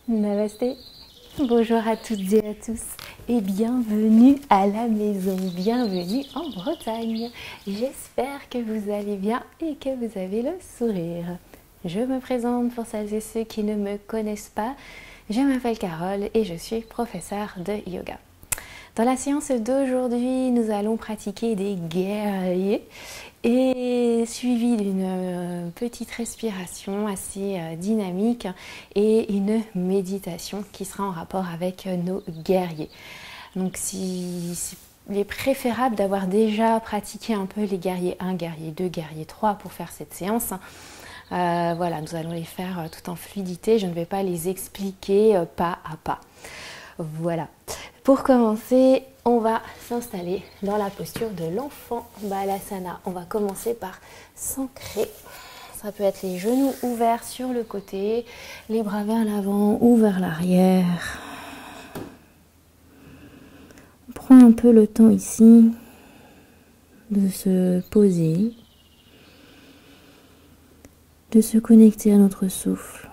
Namasté, bonjour à toutes et à tous et bienvenue à la maison, bienvenue en Bretagne. J'espère que vous allez bien et que vous avez le sourire. Je me présente pour celles et ceux qui ne me connaissent pas. Je m'appelle Carole et je suis professeure de yoga. Dans la séance d'aujourd'hui, nous allons pratiquer des guerriers et suivi d'une petite respiration assez dynamique et une méditation qui sera en rapport avec nos guerriers. Donc il est préférable d'avoir déjà pratiqué un peu les guerriers 1, guerrier 2, guerrier 3 pour faire cette séance. Voilà, nous allons les faire tout en fluidité, je ne vais pas les expliquer pas à pas. Voilà. Pour commencer, on va s'installer dans la posture de l'enfant Balasana. On va commencer par s'ancrer. Ça peut être les genoux ouverts sur le côté, les bras vers l'avant ou vers l'arrière. On prend un peu le temps ici de se poser, de se connecter à notre souffle.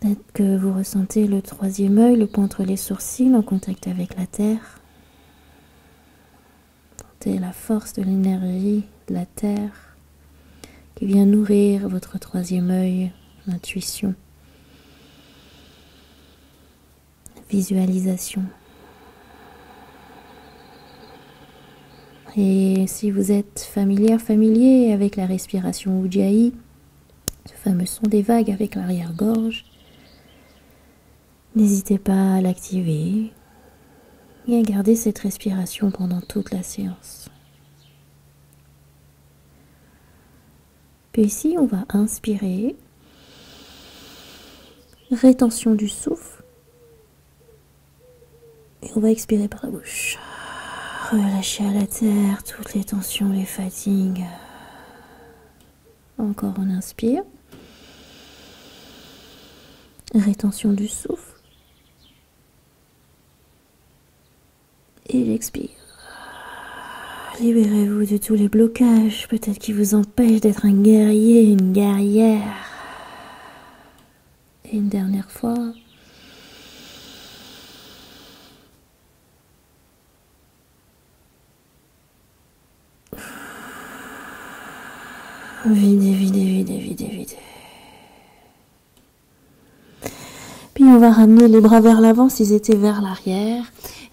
Peut-être que vous ressentez le troisième œil, le point entre les sourcils en contact avec la terre. Sentez la force de l'énergie de la terre qui vient nourrir votre troisième œil, l'intuition, visualisation. Et si vous êtes familier avec la respiration Ujjayi, ce fameux son des vagues avec l'arrière-gorge, n'hésitez pas à l'activer et à garder cette respiration pendant toute la séance. Puis ici, on va inspirer, rétention du souffle, et on va expirer par la bouche. Relâchez à la terre toutes les tensions, les fatigues. Encore on inspire. Rétention du souffle. Et j'expire. Libérez-vous de tous les blocages, peut-être qui vous empêchent d'être un guerrier, une guerrière. Et une dernière fois. Videz, videz, videz, videz, videz. Puis on va ramener les bras vers l'avant s'ils étaient vers l'arrière.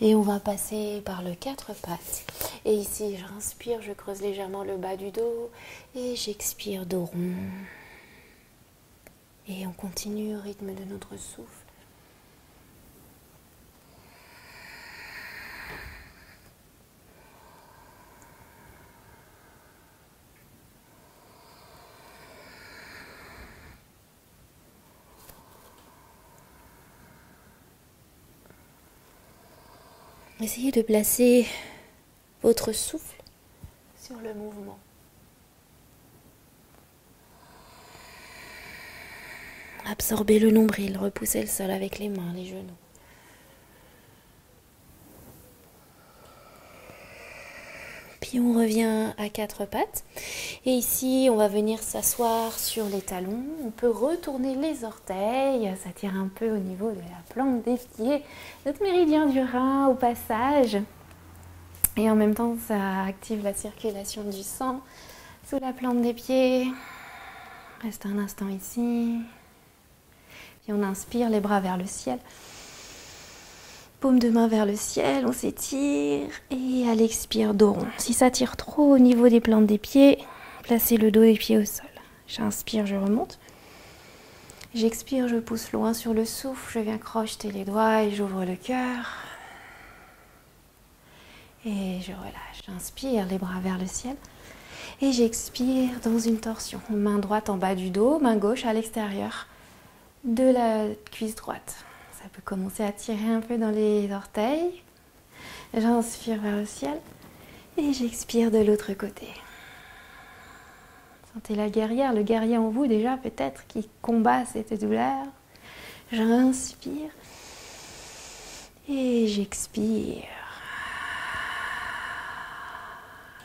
Et on va passer par le quatre pattes. Et ici, j'inspire, je creuse légèrement le bas du dos. Et j'expire dos rond. Et on continue au rythme de notre souffle. Essayez de placer votre souffle sur le mouvement. Absorbez le nombril, repoussez le sol avec les mains, les genoux. Puis on revient à quatre pattes. Et ici, on va venir s'asseoir sur les talons. On peut retourner les orteils. Ça tire un peu au niveau de la plante des pieds. Notre méridien du rein au passage. Et en même temps, ça active la circulation du sang sous la plante des pieds. Reste un instant ici. Puis on inspire, les bras vers le ciel. Paume de main vers le ciel, on s'étire et à l'expire, dos rond. Si ça tire trop au niveau des plantes des pieds, placez le dos des pieds au sol. J'inspire, je remonte. J'expire, je pousse loin sur le souffle, je viens crocheter les doigts et j'ouvre le cœur. Et je relâche. J'inspire, les bras vers le ciel. Et j'expire dans une torsion. Main droite en bas du dos, main gauche à l'extérieur de la cuisse droite. Ça peut commencer à tirer un peu dans les orteils. J'inspire vers le ciel et j'expire de l'autre côté. Sentez la guerrière, le guerrier en vous déjà peut-être qui combat cette douleur. J'inspire et j'expire.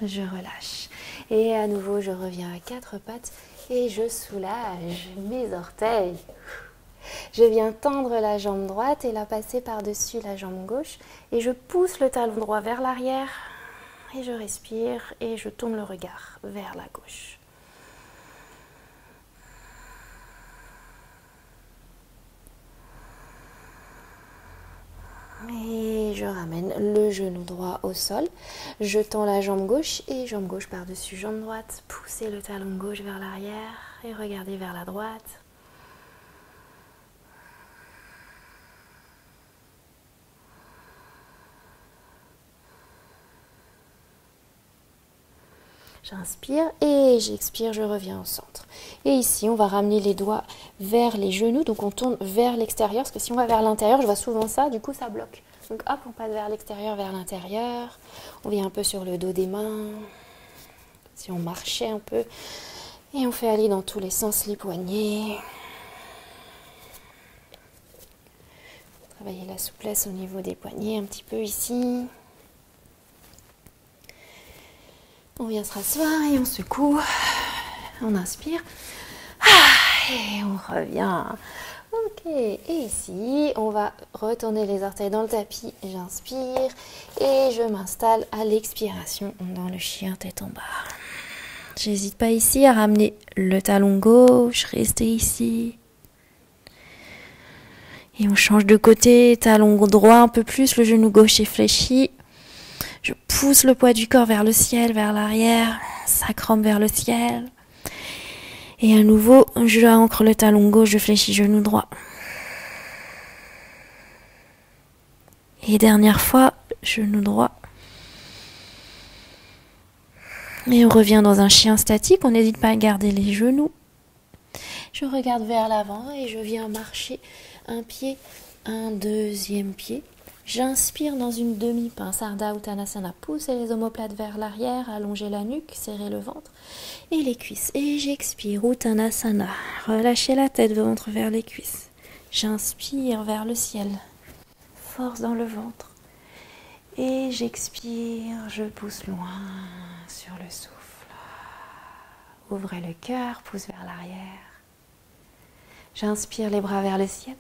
je relâche. Et à nouveau, je reviens à quatre pattes et je soulage mes orteils. Je viens tendre la jambe droite et la passer par-dessus la jambe gauche. Et je pousse le talon droit vers l'arrière. Et je respire et je tourne le regard vers la gauche. Et je ramène le genou droit au sol. Je tends la jambe gauche et jambe gauche par-dessus jambe droite. Poussez le talon gauche vers l'arrière et regardez vers la droite. J'inspire et j'expire, je reviens au centre. Et ici, on va ramener les doigts vers les genoux. Donc, on tourne vers l'extérieur. Parce que si on va vers l'intérieur, je vois souvent ça, du coup, ça bloque. Donc, hop, on passe vers l'extérieur, vers l'intérieur. On vient un peu sur le dos des mains. Si on marchait un peu. Et on fait aller dans tous les sens les poignets. Travailler la souplesse au niveau des poignets un petit peu ici. On vient se rasseoir et on secoue. On inspire. Et on revient. Ok. Et ici, on va retourner les orteils dans le tapis. J'inspire. Et je m'installe à l'expiration dans le chien tête en bas. J'hésite pas ici à ramener le talon gauche. Rester ici. Et on change de côté. Talon droit un peu plus. Le genou gauche est fléchi. Je pousse le poids du corps vers le ciel, vers l'arrière, sacrum vers le ciel. Et à nouveau, je ancre le talon gauche, je fléchis genou droit. Et dernière fois, genou droit. Et on revient dans un chien statique, on n'hésite pas à garder les genoux. Je regarde vers l'avant et je viens marcher un pied, un deuxième pied. J'inspire dans une demi-pince, Ardha Uttanasana. Poussez les omoplates vers l'arrière, allongez la nuque, serrez le ventre et les cuisses. Et j'expire, Uttanasana. Relâchez la tête, ventre vers les cuisses. J'inspire vers le ciel. Force dans le ventre. Et j'expire, je pousse loin sur le souffle. Ouvrez le cœur, pousse vers l'arrière. J'inspire les bras vers le ciel.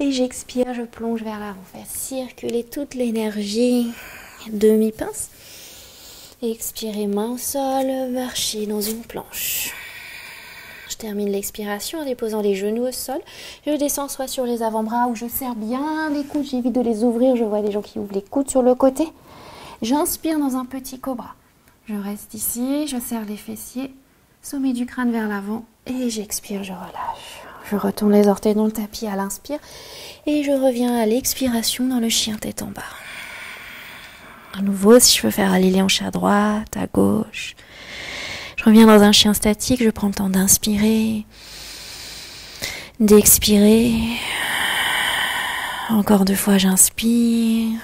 Et j'expire, je plonge vers l'avant. Faire circuler toute l'énergie. Demi-pince. Expirez, main au sol, marchez dans une planche. Je termine l'expiration en déposant les genoux au sol. Je descends soit sur les avant-bras où je serre bien les coudes. J'évite de les ouvrir. Je vois des gens qui ouvrent les coudes sur le côté. J'inspire dans un petit cobra. Je reste ici, je serre les fessiers. Sommet du crâne vers l'avant. Et j'expire, je relâche. Je retourne les orteils dans le tapis à l'inspire et je reviens à l'expiration dans le chien tête en bas. À nouveau, si je veux faire aller les hanches à droite, à gauche. Je reviens dans un chien statique, je prends le temps d'inspirer, d'expirer. Encore 2 fois, j'inspire.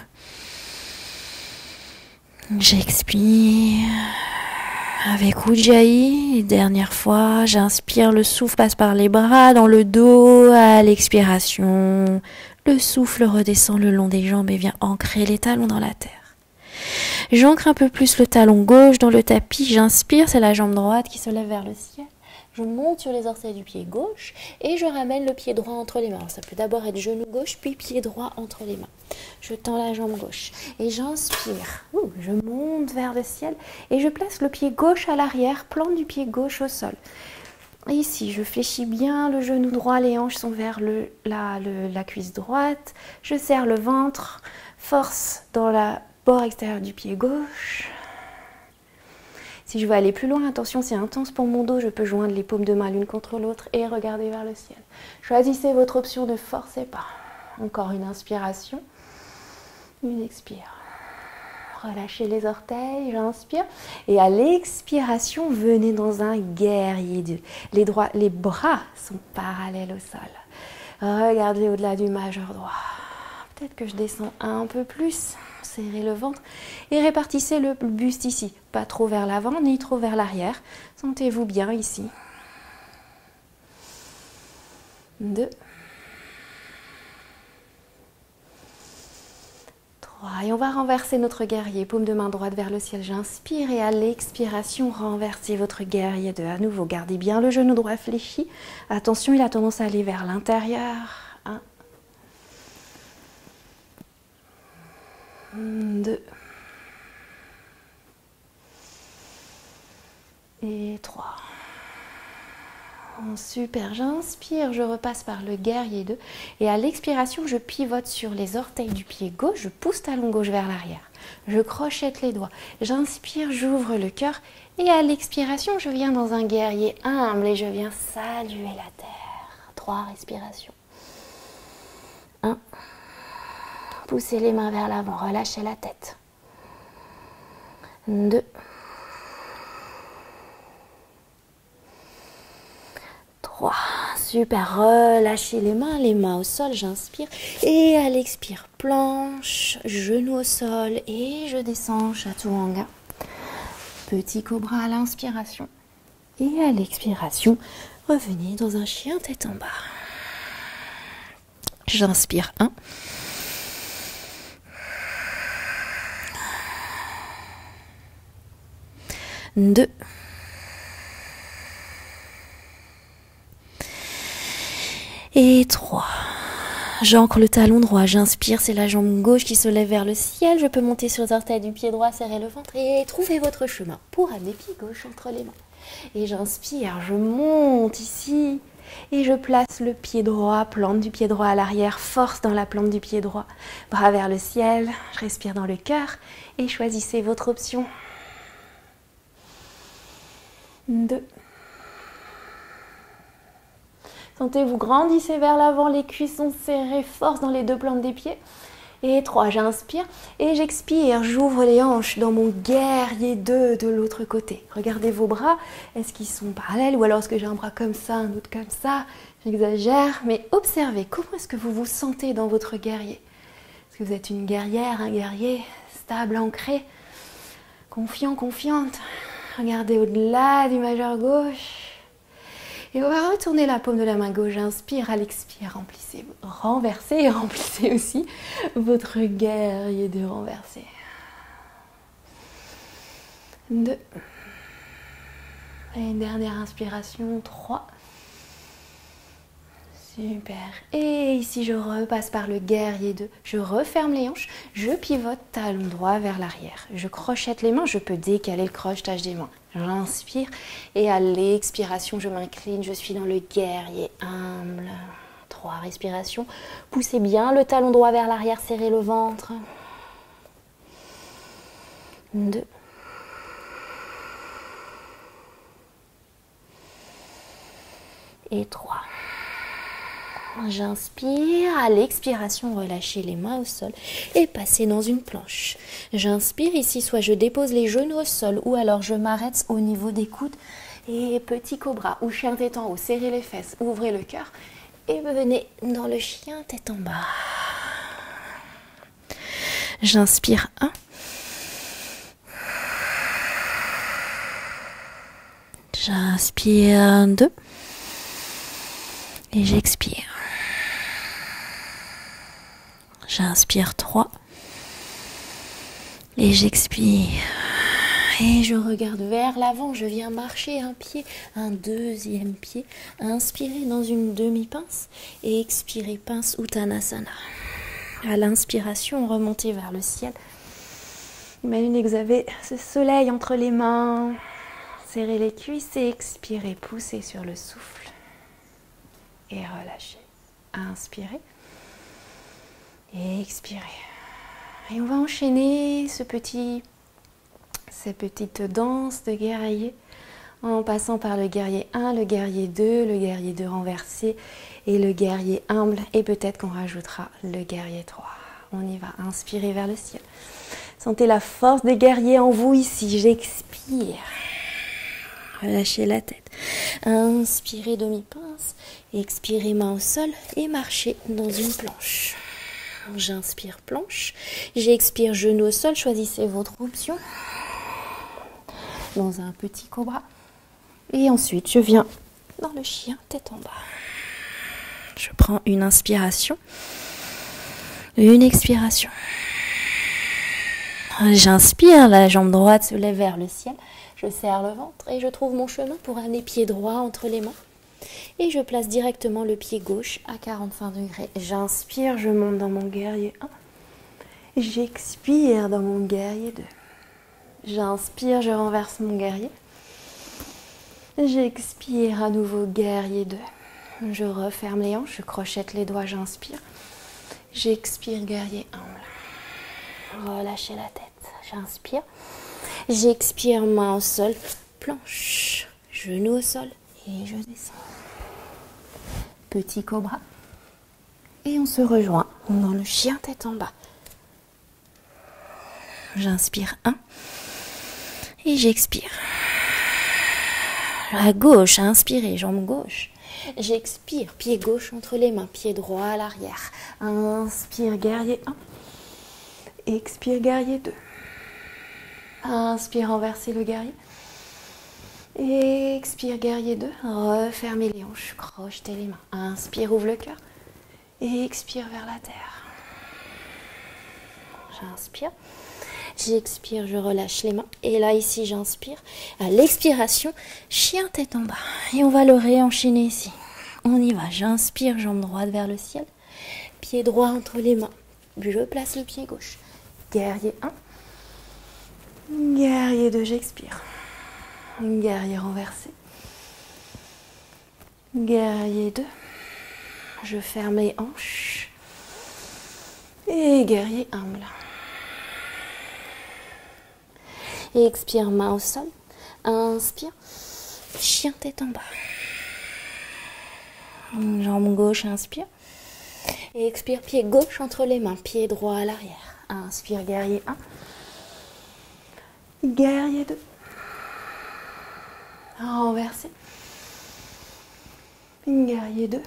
J'expire. Avec Ujjayi, dernière fois, j'inspire, le souffle passe par les bras, dans le dos, à l'expiration. Le souffle redescend le long des jambes et vient ancrer les talons dans la terre. J'ancre un peu plus le talon gauche dans le tapis, j'inspire, c'est la jambe droite qui se lève vers le ciel. Je monte sur les orteils du pied gauche et je ramène le pied droit entre les mains. Alors, ça peut d'abord être genou gauche, puis pied droit entre les mains. Je tends la jambe gauche et j'inspire. Je monte vers le ciel et je place le pied gauche à l'arrière, plante du pied gauche au sol. Et ici, je fléchis bien le genou droit, les hanches sont vers la cuisse droite. Je serre le ventre, force dans la bord extérieur du pied gauche. Si je veux aller plus loin, attention, c'est intense pour mon dos, je peux joindre les paumes de main l'une contre l'autre et regarder vers le ciel. Choisissez votre option, ne forcez pas. Encore une inspiration, une expire. Relâchez les orteils, j'inspire. Et à l'expiration, venez dans un guerrier. Les bras sont parallèles au sol. Regardez au-delà du majeur droit. Peut-être que je descends un peu plus. Serrez le ventre et répartissez le buste ici. Pas trop vers l'avant ni trop vers l'arrière. Sentez-vous bien ici. 2, 3, 3. Et on va renverser notre guerrier. Paume de main droite vers le ciel. J'inspire et à l'expiration, renversez votre guerrier 2. À nouveau, gardez bien le genou droit fléchi. Attention, il a tendance à aller vers l'intérieur. 1, 2 et 3. Super, j'inspire, je repasse par le guerrier 2 et à l'expiration, je pivote sur les orteils du pied gauche, je pousse talon gauche vers l'arrière, je crochette les doigts, j'inspire, j'ouvre le cœur et à l'expiration, je viens dans un guerrier humble et je viens saluer la terre. 3 respirations. 1, poussez les mains vers l'avant, relâchez la tête. 2, 3, super, relâchez les mains au sol, j'inspire et à l'expire, planche, genou au sol et je descends, chaturanga, petit cobra à l'inspiration et à l'expiration, revenez dans un chien tête en bas. J'inspire 1, 2, et 3. J'ancre le talon droit, j'inspire, c'est la jambe gauche qui se lève vers le ciel. Je peux monter sur les orteils du pied droit, serrer le ventre et trouver votre chemin pour amener pied gauche entre les mains. Et j'inspire, je monte ici et je place le pied droit, plante du pied droit à l'arrière, force dans la plante du pied droit. Bras vers le ciel, je respire dans le cœur et choisissez votre option. 2. Sentez, vous grandissez vers l'avant, les cuisses sont serrées, force dans les deux plantes des pieds. Et 3, j'inspire et j'expire, j'ouvre les hanches dans mon guerrier 2 de l'autre côté. Regardez vos bras, est-ce qu'ils sont parallèles ou alors est-ce que j'ai un bras comme ça, un autre comme ça? J'exagère, mais observez, comment est-ce que vous vous sentez dans votre guerrier? Est-ce que vous êtes une guerrière, un guerrier stable, ancré, confiant, confiante? Regardez au-delà du majeur gauche. Et on va retourner la paume de la main gauche, inspire, à l'expire, remplissez, renversez et remplissez aussi votre guerrier de renverser. 2. Et une dernière inspiration, 3. Super. Et ici, je repasse par le guerrier 2. Je referme les hanches, je pivote talon droit vers l'arrière. Je crochette les mains, je peux décaler le crochetage des mains. J'inspire et à l'expiration, je m'incline, je suis dans le guerrier humble. 3 respirations. Poussez bien le talon droit vers l'arrière, serrez le ventre. 2. Et 3. J'inspire, à l'expiration, relâchez les mains au sol et passez dans une planche. J'inspire ici, soit je dépose les genoux au sol ou alors je m'arrête au niveau des coudes et petit cobra ou chien tête en haut, serrez les fesses, ouvrez le cœur et venez dans le chien tête en bas. J'inspire 1. J'inspire 2 et j'expire. J'inspire 3 et j'expire. Et je regarde vers l'avant, je viens marcher un pied, un deuxième pied. Inspirez dans une demi-pince et expirez pince Uttanasana. À l'inspiration, remontez vers le ciel. Imaginez que vous avez ce soleil entre les mains. Serrez les cuisses et expirez, poussez sur le souffle. Et relâchez. Inspirez. Et expirez. Et on va enchaîner cette petite danse de guerrier en passant par le guerrier 1, le guerrier 2, le guerrier 2 renversé et le guerrier humble. Et peut-être qu'on rajoutera le guerrier 3. On y va. Inspirez vers le ciel. Sentez la force des guerriers en vous ici. J'expire. Relâchez la tête. Inspirez demi-pince. Expirez main au sol et marchez dans une planche. J'inspire planche, j'expire genou au sol, choisissez votre option dans un petit cobra et ensuite je viens dans le chien tête en bas. Je prends une inspiration, une expiration. J'inspire, la jambe droite se lève vers le ciel. Je serre le ventre et je trouve mon chemin pour amener pied droit entre les mains. Et je place directement le pied gauche à 45 degrés. J'inspire, je monte dans mon guerrier 1. J'expire dans mon guerrier 2. J'inspire, je renverse mon guerrier. J'expire à nouveau guerrier 2. Je referme les hanches, je crochette les doigts, j'inspire. J'expire guerrier humble. Relâchez la tête, j'inspire. J'expire, main au sol, planche, genou au sol et je descends. Petit cobra. Et on se rejoint dans le chien tête en bas. J'inspire 1 et j'expire. À gauche, inspirez, jambe gauche. J'expire, pied gauche entre les mains, pied droit à l'arrière. Inspire, guerrier 1. Expire, guerrier 2. Inspire, renversez le guerrier. Expire, guerrier 2. Refermez les hanches, crochetez les mains. Inspire, ouvre le cœur. Expire vers la terre. J'inspire. J'expire, je relâche les mains. Et là, ici, j'inspire. À l'expiration, chien tête en bas. Et on va le réenchaîner ici. On y va. J'inspire, jambe droite vers le ciel. Pied droit entre les mains. Je place le pied gauche. Guerrier 1. Guerrier 2, j'expire. Guerrier renversé. Guerrier 2. Je ferme les hanches. Et guerrier humble. Expire, main au sol. Inspire. Chien tête en bas. Jambe gauche, inspire. Et expire, pied gauche entre les mains. Pied droit à l'arrière. Inspire, guerrier 1. Guerrier 2. Renversé. Guerrier 2.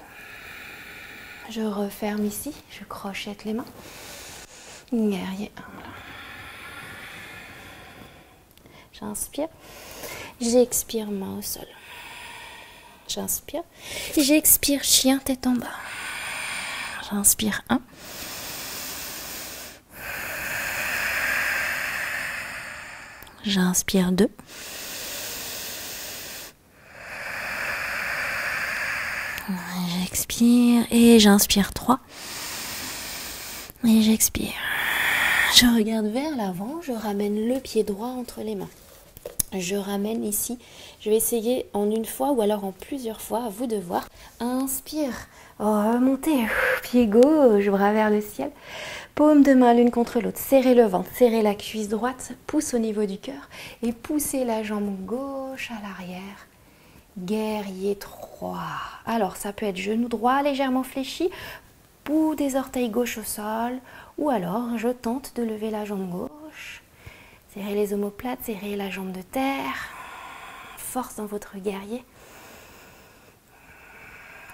Je referme ici. Je crochette les mains. Guerrier humble. J'inspire, j'expire, main au sol. J'inspire, j'expire, chien tête en bas. J'inspire 1. J'inspire 2. J'expire et j'inspire 3. Et j'expire. Je regarde vers l'avant, je ramène le pied droit entre les mains. Je ramène ici, je vais essayer en une fois ou alors en plusieurs fois, à vous de voir. Inspire, remontez, pied gauche, bras vers le ciel. Paume de main l'une contre l'autre, serrez le ventre, serrez la cuisse droite, pousse au niveau du cœur et poussez la jambe gauche à l'arrière. Guerrier 3. Alors ça peut être genou droit légèrement fléchi, bout des orteils gauche au sol ou alors je tente de lever la jambe gauche. Serrez les omoplates, serrez la jambe de terre. Force dans votre guerrier.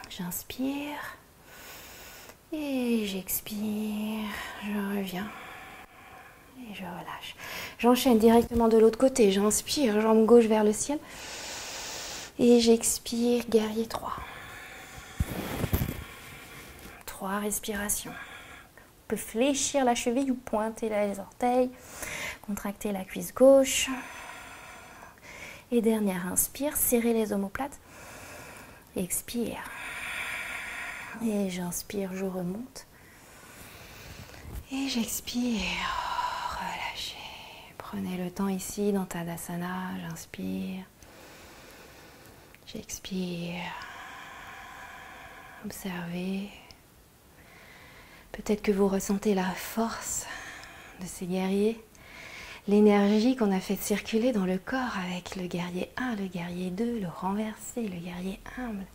J'inspire. Et j'expire. Je reviens. Et je relâche. J'enchaîne directement de l'autre côté. J'inspire, jambe gauche vers le ciel. Et j'expire, guerrier 3. 3 respirations. On peut fléchir la cheville ou pointer les orteils. Contractez la cuisse gauche. Et dernière, inspire, serrez les omoplates. Expire. Et j'inspire, je remonte. Et j'expire. Relâchez. Prenez le temps ici dans Tadasana. J'inspire. J'expire. Observez. Peut-être que vous ressentez la force de ces guerriers. L'énergie qu'on a fait circuler dans le corps avec le guerrier 1, le guerrier 2, le renversé, le guerrier humble,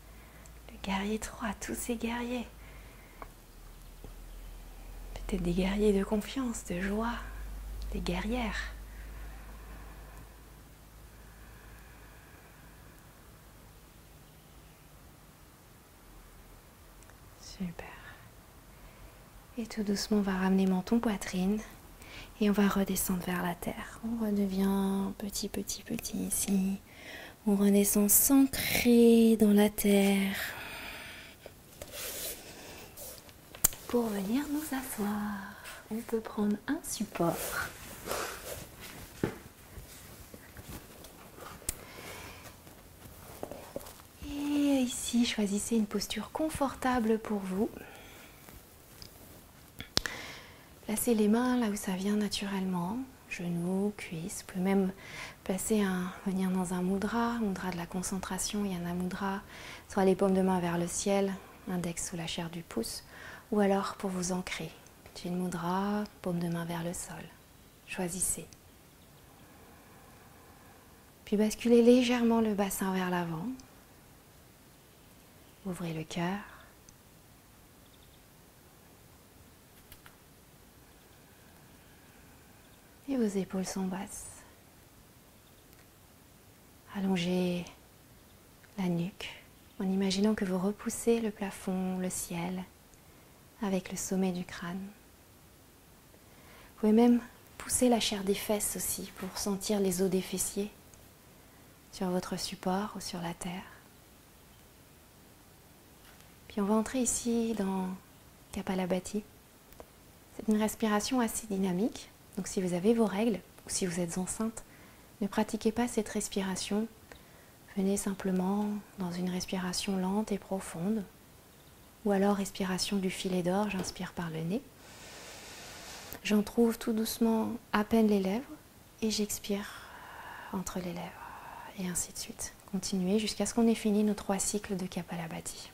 le guerrier 3, tous ces guerriers. Peut-être des guerriers de confiance, de joie, des guerrières. Super. Et tout doucement, on va ramener menton, poitrine. Et on va redescendre vers la terre. On redevient petit ici. On redescend s'ancrer dans la terre. Pour venir nous asseoir, on peut prendre un support. Allez-y, choisissez une posture confortable pour vous. Placez les mains là où ça vient naturellement, genoux, cuisses. Vous pouvez même venir dans un mudra de la concentration, yana mudra, soit les paumes de main vers le ciel, index sous la chair du pouce, ou alors pour vous ancrer, chin mudra, paume de main vers le sol. Choisissez. Puis basculez légèrement le bassin vers l'avant. Ouvrez le cœur. Et vos épaules sont basses. Allongez la nuque en imaginant que vous repoussez le plafond, le ciel, avec le sommet du crâne. Vous pouvez même pousser la chair des fesses aussi pour sentir les os des fessiers sur votre support ou sur la terre. Puis on va entrer ici dans Kapalabhati. C'est une respiration assez dynamique. Donc si vous avez vos règles ou si vous êtes enceinte, ne pratiquez pas cette respiration. Venez simplement dans une respiration lente et profonde. Ou alors respiration du filet d'or, j'inspire par le nez. J'en trouve tout doucement à peine les lèvres et j'expire entre les lèvres. Et ainsi de suite. Continuez jusqu'à ce qu'on ait fini nos 3 cycles de Kapalabhati.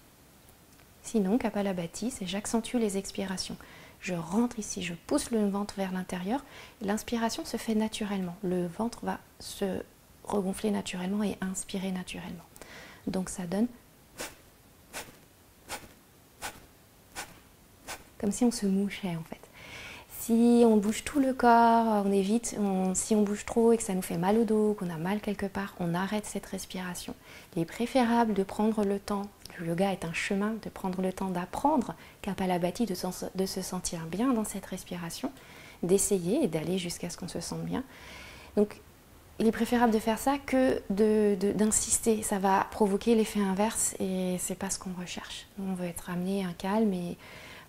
Sinon, Kapalabhati, c'est j'accentue les expirations. Je rentre ici, je pousse le ventre vers l'intérieur. L'inspiration se fait naturellement. Le ventre va se regonfler naturellement et inspirer naturellement. Donc ça donne comme si on se mouchait en fait. Si on bouge tout le corps, on évite, si on bouge trop et que ça nous fait mal au dos, qu'on a mal quelque part, on arrête cette respiration. Il est préférable de prendre le temps, le yoga est un chemin, de prendre le temps d'apprendre Kapalabhati, de se sentir bien dans cette respiration, d'essayer et d'aller jusqu'à ce qu'on se sente bien. Donc il est préférable de faire ça que d'insister. Ça va provoquer l'effet inverse et c'est pas ce qu'on recherche. On veut être amené à un calme et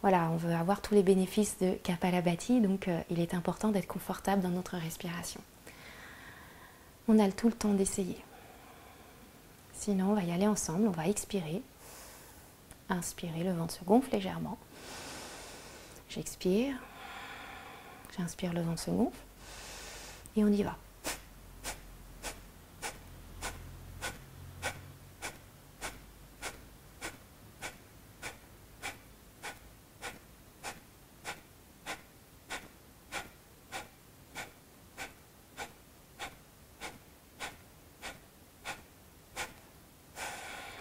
voilà, on veut avoir tous les bénéfices de Kapalabhati, donc il est important d'être confortable dans notre respiration. On a tout le temps d'essayer. Sinon, on va y aller ensemble, on va expirer. Inspirer, le ventre se gonfle légèrement. J'expire. J'inspire, le ventre se gonfle. Et on y va.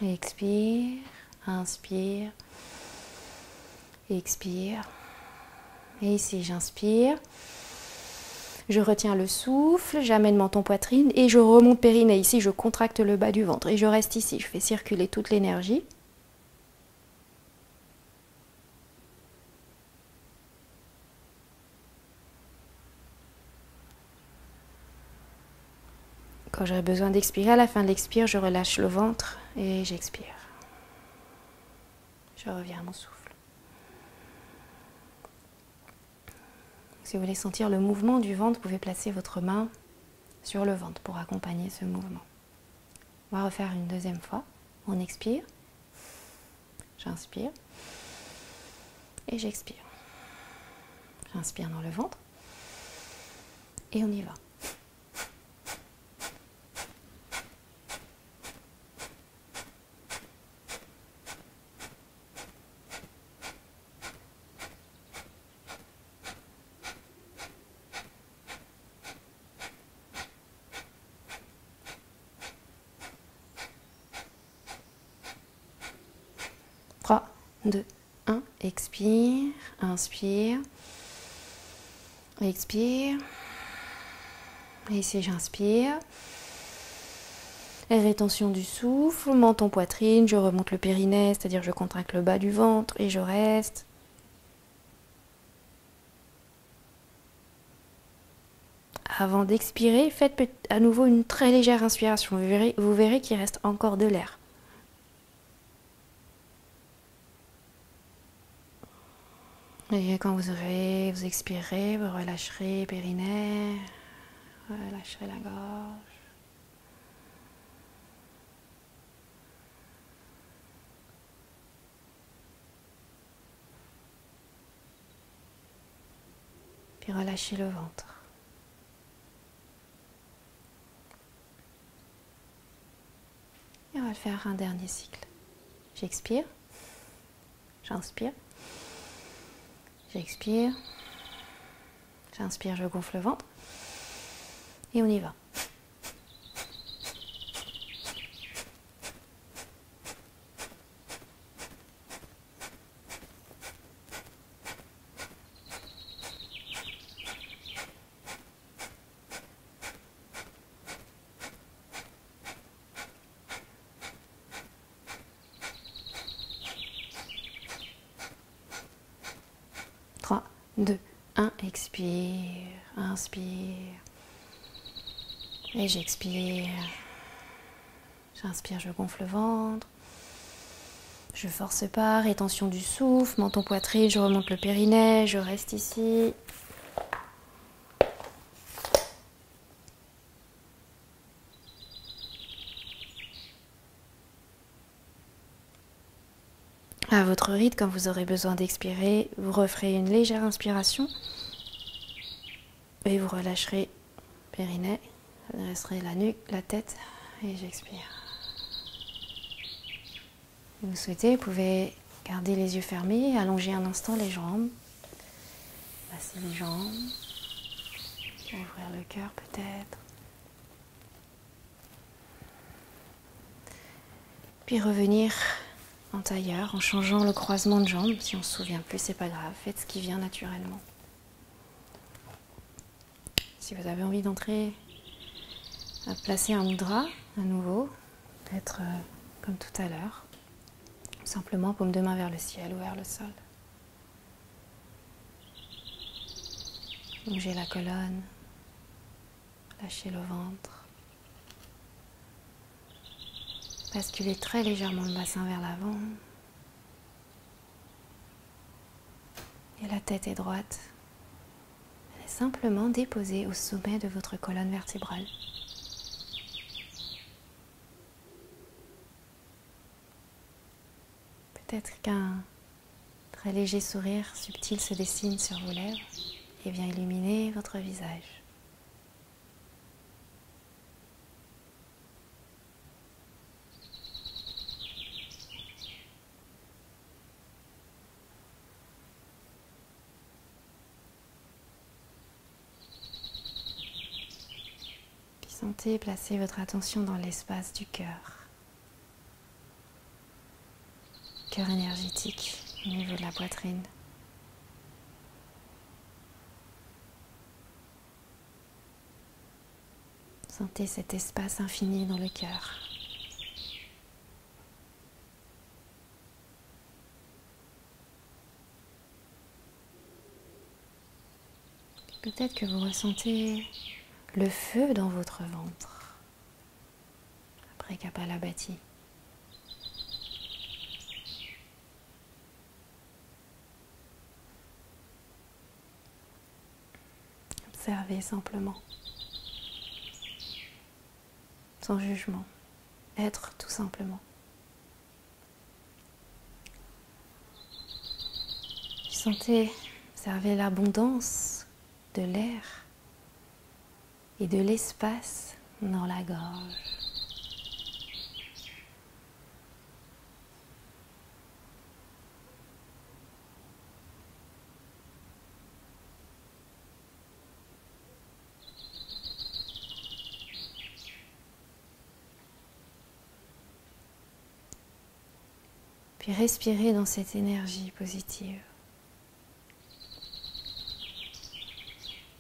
Expire, inspire, expire. Et ici, j'inspire. Je retiens le souffle, j'amène menton poitrine et je remonte périnée. Ici, je contracte le bas du ventre et je reste ici. Je fais circuler toute l'énergie. Quand j'aurai besoin d'expirer, à la fin de l'expire, je relâche le ventre et j'expire. Je reviens à mon souffle. Si vous voulez sentir le mouvement du ventre, vous pouvez placer votre main sur le ventre pour accompagner ce mouvement. On va refaire une deuxième fois. On expire. J'inspire. Et j'expire. J'inspire dans le ventre. Et on y va. 3, 2, 1, expire, inspire, expire, et ici j'inspire, et rétention du souffle, menton poitrine, je remonte le périnée, c'est-à-dire je contracte le bas du ventre et je reste. Avant d'expirer, faites à nouveau une très légère inspiration, vous verrez qu'il reste encore de l'air. Et quand vous expirez, vous relâcherez le périnée, relâcherez la gorge. Puis relâchez le ventre. Et on va le faire un dernier cycle. J'expire. J'inspire. J'expire. J'inspire, je gonfle le ventre. Et on y va. 3, 2, 1, expire, inspire, et j'expire, j'inspire, je gonfle le ventre, je force pas, rétention du souffle, menton poitrine, je remonte le périnée, je reste ici. À votre rythme, quand vous aurez besoin d'expirer, vous referez une légère inspiration et vous relâcherez le périnée, vous laisserez la nuque, la tête et j'expire. Si vous souhaitez, vous pouvez garder les yeux fermés, allonger un instant les jambes, passer les jambes, ouvrir le cœur peut-être. Puis revenir en tailleur, en changeant le croisement de jambes. Si on ne se souvient plus, c'est pas grave, faites ce qui vient naturellement. Si vous avez envie d'entrer, à placer un mudra à nouveau, peut-être comme tout à l'heure, simplement paume de main vers le ciel ou vers le sol. Allongez la colonne, lâchez le ventre. Basculez très légèrement le bassin vers l'avant. Et la tête est droite. Elle est simplement déposée au sommet de votre colonne vertébrale. Peut-être qu'un très léger sourire subtil se dessine sur vos lèvres et vient illuminer votre visage. Sentez placer votre attention dans l'espace du cœur. Cœur énergétique au niveau de la poitrine. Sentez cet espace infini dans le cœur. Peut-être que vous ressentez le feu dans votre ventre après Kapalabhati. Observez simplement, sans jugement, être tout simplement. Sentez, observez l'abondance de l'air et de l'espace dans la gorge. Puis respirez dans cette énergie positive,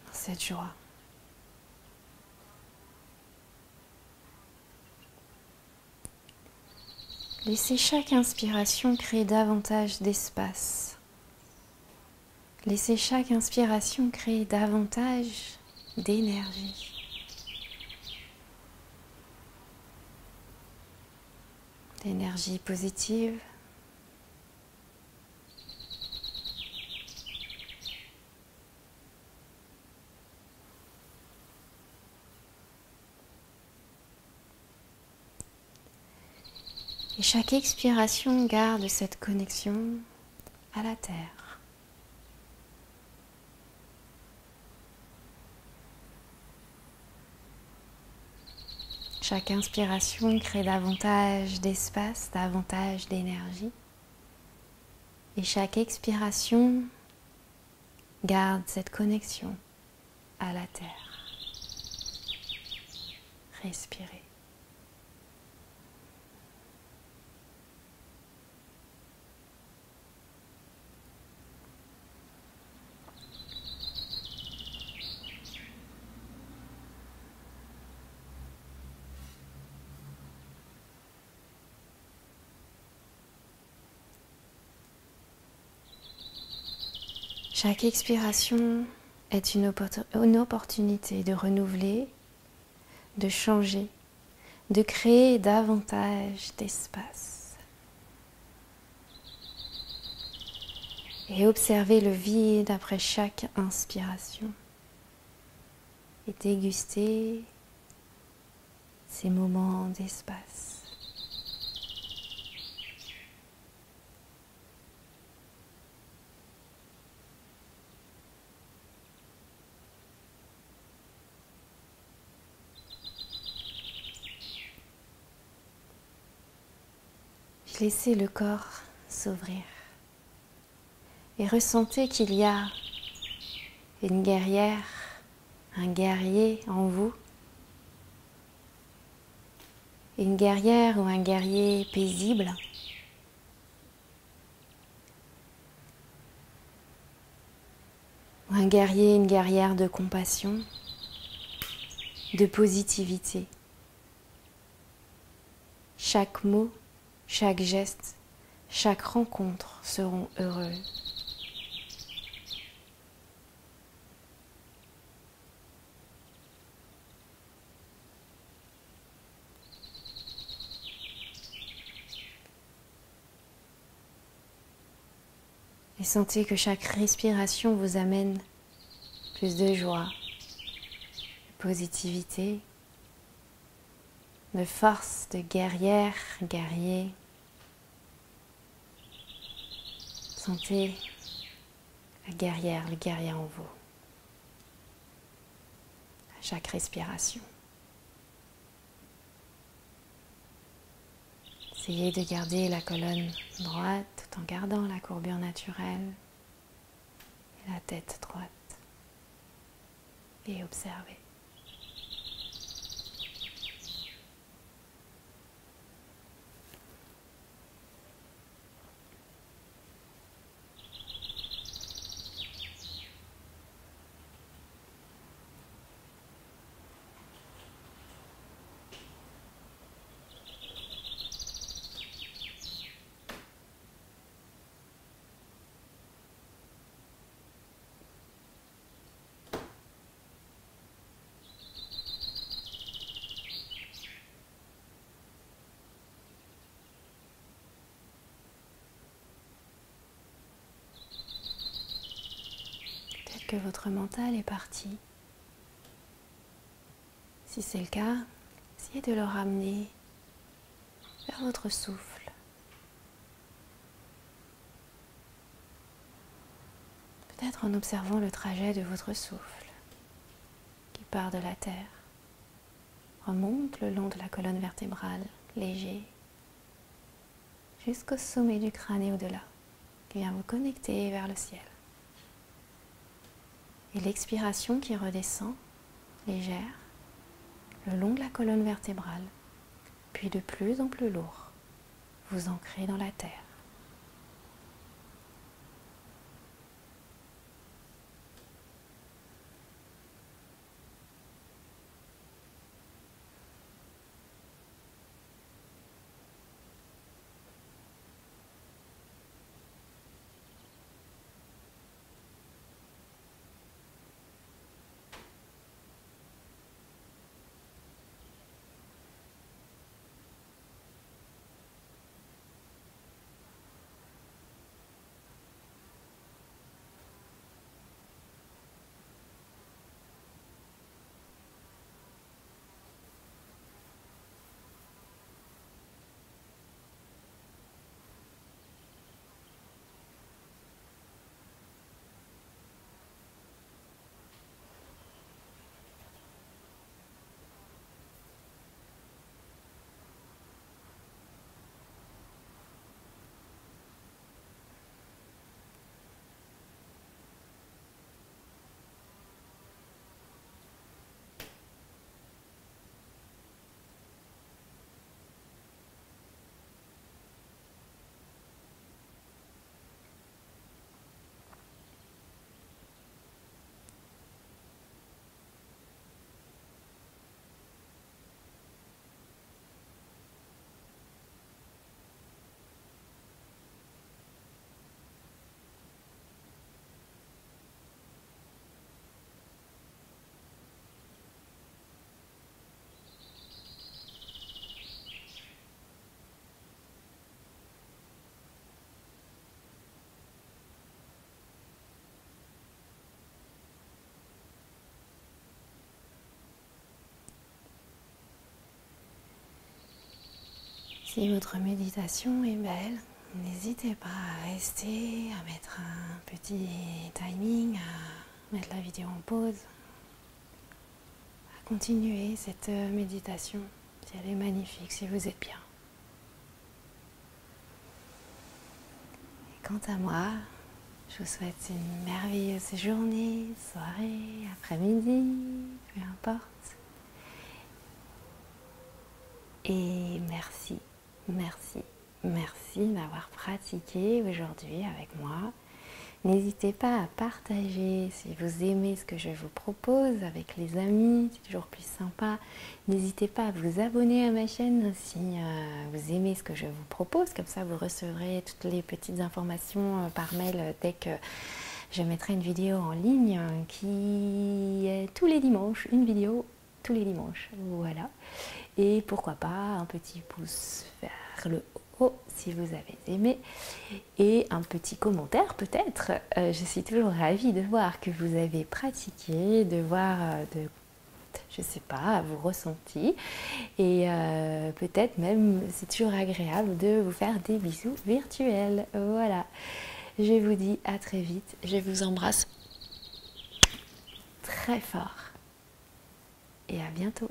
dans cette joie. Laissez chaque inspiration créer davantage d'espace. Laissez chaque inspiration créer davantage d'énergie. D'énergie positive. Et chaque expiration garde cette connexion à la terre. Chaque inspiration crée davantage d'espace, davantage d'énergie. Et chaque expiration garde cette connexion à la terre. Respirez. Chaque expiration est une opportunité de renouveler, de changer, de créer davantage d'espace. Et observez le vide après chaque inspiration. Et dégustez ces moments d'espace. Laissez le corps s'ouvrir et ressentez qu'il y a une guerrière, un guerrier en vous, une guerrière ou un guerrier paisible, ou un guerrier, une guerrière de compassion, de positivité. Chaque mot, chaque geste, chaque rencontre seront heureuses. Et sentez que chaque respiration vous amène plus de joie, de positivité, de force, de guerrière, guerrier. Sentez la guerrière, le guerrier en vous, à chaque respiration. Essayez de garder la colonne droite tout en gardant la courbure naturelle et la tête droite. Et observez. Que votre mental est parti. Si c'est le cas, essayez de le ramener vers votre souffle. Peut-être en observant le trajet de votre souffle qui part de la terre, remonte le long de la colonne vertébrale, léger, jusqu'au sommet du crâne et au-delà, qui vient vous connecter vers le ciel. Et l'expiration qui redescend, légère, le long de la colonne vertébrale, puis de plus en plus lourd, vous ancrez dans la terre. Si votre méditation est belle, n'hésitez pas à rester, à mettre un petit timing, à mettre la vidéo en pause, à continuer cette méditation si elle est magnifique, si vous êtes bien. Et quant à moi, je vous souhaite une merveilleuse journée, soirée, après-midi, peu importe. Et merci, merci, merci d'avoir pratiqué aujourd'hui avec moi. N'hésitez pas à partager si vous aimez ce que je vous propose avec les amis, c'est toujours plus sympa. N'hésitez pas à vous abonner à ma chaîne si vous aimez ce que je vous propose, comme ça vous recevrez toutes les petites informations par mail dès que je mettrai une vidéo en ligne qui est tous les dimanches, une vidéo tous les dimanches, voilà. Et pourquoi pas un petit pouce vers le haut si vous avez aimé et un petit commentaire peut-être. Je suis toujours ravie de voir que vous avez pratiqué, de voir, je sais pas, vos ressentis et peut-être même c'est toujours agréable de vous faire des bisous virtuels. Voilà, je vous dis à très vite, je vous embrasse très fort et à bientôt.